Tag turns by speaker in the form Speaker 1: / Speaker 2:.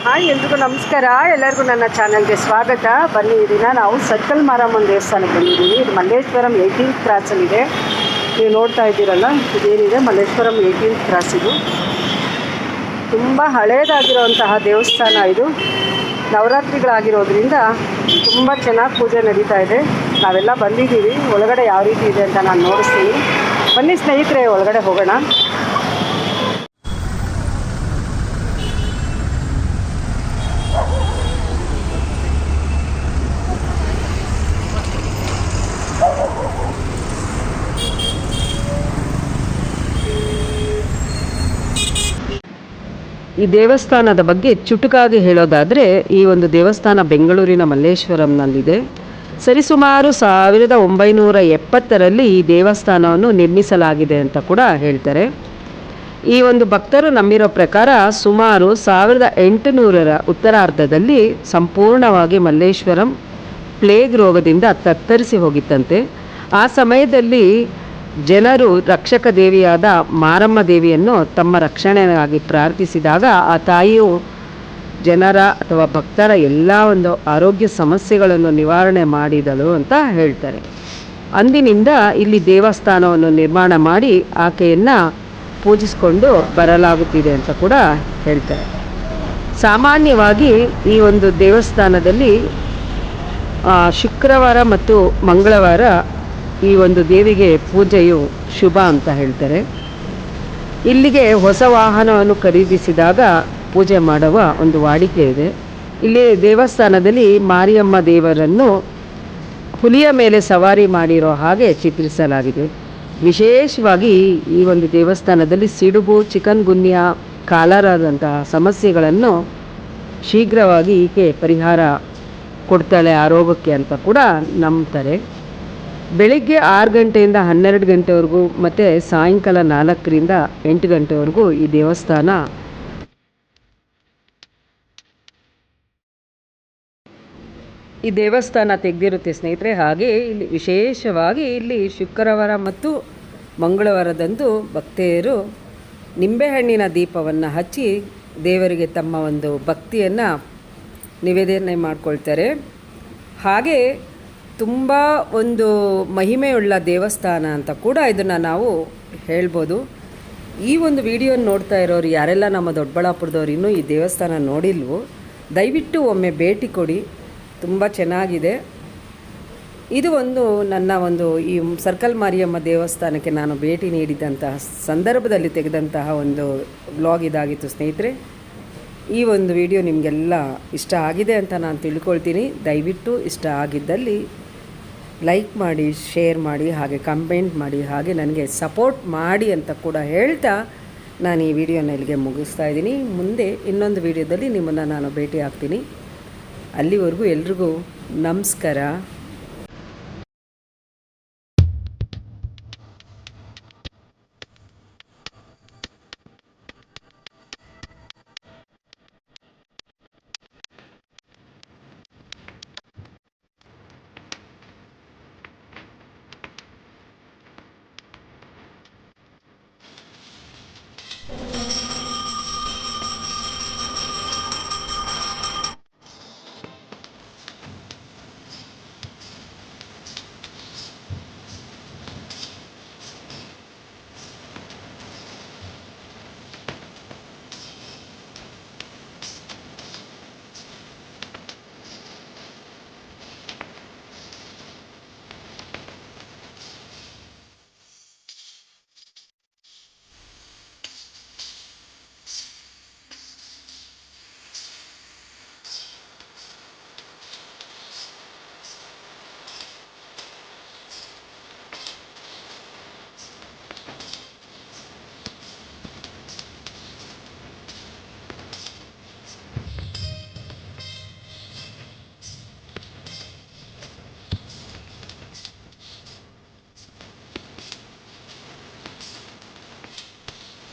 Speaker 1: Hi ಎಲ್ರಿಗೂ ನಮಸ್ಕಾರ. ಎಲ್ಲರಿಗೂ ನನ್ನ ಚಾನಲ್ಗೆ ಸ್ವಾಗತ. ಬನ್ನಿ, ಈ ದಿನ ನಾವು ಸರ್ಕಲ್ ಮಾರಮ್ಮನ ದೇವಸ್ಥಾನಕ್ಕೆ ಬಂದಿದ್ದೀವಿ. ಇದು ಮಲ್ಲೇಶ್ವರಂ 18th ಕ್ರಾಸಲ್ಲಿದೆ. ನೀವು ನೋಡ್ತಾ ಇದ್ದೀರಲ್ಲ, ಇದೇನಿದೆ ಮಲ್ಲೇಶ್ವರಂ 18th ಕ್ರಾಸ್. ಇದು ತುಂಬ ಹಳೇದಾಗಿರೋಂತಹ ದೇವಸ್ಥಾನ. ಇದು ನವರಾತ್ರಿಗಳಾಗಿರೋದ್ರಿಂದ ತುಂಬ ಚೆನ್ನಾಗಿ ಪೂಜೆ ನಡೀತಾ ಇದೆ. ನಾವೆಲ್ಲ ಬಂದಿದ್ದೀವಿ. ಒಳಗಡೆ ಯಾವ ರೀತಿ ಇದೆ ಅಂತ ನಾನು ನೋಡಿಸ್ತೀನಿ. ಬನ್ನಿ ಸ್ನೇಹಿತರೆ, ಒಳಗಡೆ ಹೋಗೋಣ. ಈ ದೇವಸ್ಥಾನದ ಬಗ್ಗೆ ಚುಟುಕಾಗಿ ಹೇಳೋದಾದರೆ, ಈ ಒಂದು ದೇವಸ್ಥಾನ ಬೆಂಗಳೂರಿನ ಮಲ್ಲೇಶ್ವರಂನಲ್ಲಿದೆ. ಸರಿಸುಮಾರು 1970ರಲ್ಲಿ ಈ ದೇವಸ್ಥಾನವನ್ನು ನಿರ್ಮಿಸಲಾಗಿದೆ ಅಂತ ಕೂಡ ಹೇಳ್ತಾರೆ. ಈ ಒಂದು ಭಕ್ತರು ನಂಬಿರೋ ಪ್ರಕಾರ ಸುಮಾರು 1800ರ ಉತ್ತರಾರ್ಧದಲ್ಲಿ ಸಂಪೂರ್ಣವಾಗಿ ಮಲ್ಲೇಶ್ವರಂ ಪ್ಲೇಗ್ ರೋಗದಿಂದ ತತ್ತರಿಸಿ ಹೋಗಿತ್ತಂತೆ. ಆ ಸಮಯದಲ್ಲಿ ಜನರು ರಕ್ಷಕ ದೇವಿಯಾದ ಮಾರಮ್ಮ ದೇವಿಯನ್ನು ತಮ್ಮ ರಕ್ಷಣೆಗಾಗಿ ಪ್ರಾರ್ಥಿಸಿದಾಗ ಆ ತಾಯಿಯು ಜನರ ಅಥವಾ ಭಕ್ತರ ಎಲ್ಲ ಒಂದು ಆರೋಗ್ಯ ಸಮಸ್ಯೆಗಳನ್ನು ನಿವಾರಣೆ ಮಾಡಿದಳು ಅಂತ ಹೇಳ್ತಾರೆ. ಅಂದಿನಿಂದ ಇಲ್ಲಿ ದೇವಸ್ಥಾನವನ್ನು ನಿರ್ಮಾಣ ಮಾಡಿ ಆಕೆಯನ್ನು ಪೂಜಿಸಿಕೊಂಡು ಬರಲಾಗುತ್ತಿದೆ ಅಂತ ಕೂಡ ಹೇಳ್ತಾರೆ. ಸಾಮಾನ್ಯವಾಗಿ ಈ ಒಂದು ದೇವಸ್ಥಾನದಲ್ಲಿ ಶುಕ್ರವಾರ ಮತ್ತು ಮಂಗಳವಾರ ಈ ಒಂದು ದೇವಿಗೆ ಪೂಜೆಯು ಶುಭ ಅಂತ ಹೇಳ್ತಾರೆ. ಇಲ್ಲಿಗೆ ಹೊಸ ವಾಹನವನ್ನು ಖರೀದಿಸಿದಾಗ ಪೂಜೆ ಮಾಡುವ ಒಂದು ವಾಡಿಕೆ ಇದೆ. ಇಲ್ಲಿ ದೇವಸ್ಥಾನದಲ್ಲಿ ಮಾರಿಯಮ್ಮ ದೇವರನ್ನು ಹುಲಿಯ ಮೇಲೆ ಸವಾರಿ ಮಾಡಿರೋ ಹಾಗೆ ಚಿತ್ರಿಸಲಾಗಿದೆ. ವಿಶೇಷವಾಗಿ ಈ ಒಂದು ದೇವಸ್ಥಾನದಲ್ಲಿ ಸಿಡುಬು, ಚಿಕನ್ ಗುನ್ಯಾ, ಕಾಲರಾದಂತಹ ಸಮಸ್ಯೆಗಳನ್ನು ಶೀಘ್ರವಾಗಿ ಈಕೆ ಪರಿಹಾರ ಕೊಡ್ತಾಳೆ ಆರೋಗ್ಯಕ್ಕೆ ಅಂತ ಕೂಡ ನಂಬ್ತಾರೆ. ಬೆಳಿಗ್ಗೆ 6 ಗಂಟೆಯಿಂದ 12 ಗಂಟೆವರೆಗೂ ಮತ್ತು ಸಾಯಂಕಾಲ 4ರಿಂದ 8 ಗಂಟೆವರೆಗೂ ಈ ದೇವಸ್ಥಾನ ತೆಗೆದಿರುತ್ತೆ ಸ್ನೇಹಿತರೆ. ಹಾಗೆ ಇಲ್ಲಿ ವಿಶೇಷವಾಗಿ ಇಲ್ಲಿ ಶುಕ್ರವಾರ ಮತ್ತು ಮಂಗಳವಾರದಂದು ಭಕ್ತೆಯರು ನಿಂಬೆಹಣ್ಣಿನ ದೀಪವನ್ನು ಹಚ್ಚಿ ದೇವರಿಗೆ ತಮ್ಮ ಒಂದು ಭಕ್ತಿಯನ್ನು ನಿವೇದನೆ ಮಾಡ್ಕೊಳ್ತಾರೆ. ಹಾಗೆ ತುಂಬ ಒಂದು ಮಹಿಮೆಯುಳ್ಳ ದೇವಸ್ಥಾನ ಅಂತ ಕೂಡ ಇದನ್ನು ನಾವು ಹೇಳ್ಬೋದು. ಈ ಒಂದು ವಿಡಿಯೋ ನೋಡ್ತಾ ಇರೋರು ಯಾರೆಲ್ಲ ನಮ್ಮ ದೊಡ್ಡಬಳ್ಳಾಪುರದವ್ರು ಇನ್ನೂ ಈ ದೇವಸ್ಥಾನ ನೋಡಿಲ್ವೋ, ದಯವಿಟ್ಟು ಒಮ್ಮೆ ಭೇಟಿ ಕೊಡಿ. ತುಂಬ ಚೆನ್ನಾಗಿದೆ. ಇದು ಒಂದು ನನ್ನ ಒಂದು ಈ ಸರ್ಕಲ್ ಮಾರಿಯಮ್ಮ ದೇವಸ್ಥಾನಕ್ಕೆ ನಾನು ಭೇಟಿ ನೀಡಿದಂತಹ ಸಂದರ್ಭದಲ್ಲಿ ತೆಗೆದಂತಹ ಒಂದು ವ್ಲಾಗ್ ಇದಾಗಿತ್ತು ಸ್ನೇಹಿತರೆ. ಈ ಒಂದು ವಿಡಿಯೋ ನಿಮಗೆಲ್ಲ ಇಷ್ಟ ಆಗಿದೆ ಅಂತ ನಾನು ತಿಳ್ಕೊಳ್ತೀನಿ. ದಯವಿಟ್ಟು ಇಷ್ಟ ಆಗಿದ್ದಲ್ಲಿ ಲೈಕ್ ಮಾಡಿ, ಶೇರ್ ಮಾಡಿ, ಹಾಗೆ ಕಮೆಂಟ್ ಮಾಡಿ, ಹಾಗೆ ನನಗೆ ಸಪೋರ್ಟ್ ಮಾಡಿ ಅಂತ ಕೂಡ ಹೇಳ್ತಾ ನಾನು ಈ ವಿಡಿಯೋನ ಇಲ್ಲಿಗೆ ಮುಗಿಸ್ತಾ ಇದ್ದೀನಿ. ಮುಂದೆ ಇನ್ನೊಂದು ವಿಡಿಯೋದಲ್ಲಿ ನಿಮ್ಮನ್ನು ನಾನು ಭೇಟಿ ಆಗ್ತೀನಿ. ಅಲ್ಲಿವರೆಗೂ ಎಲ್ರಿಗೂ ನಮಸ್ಕಾರ.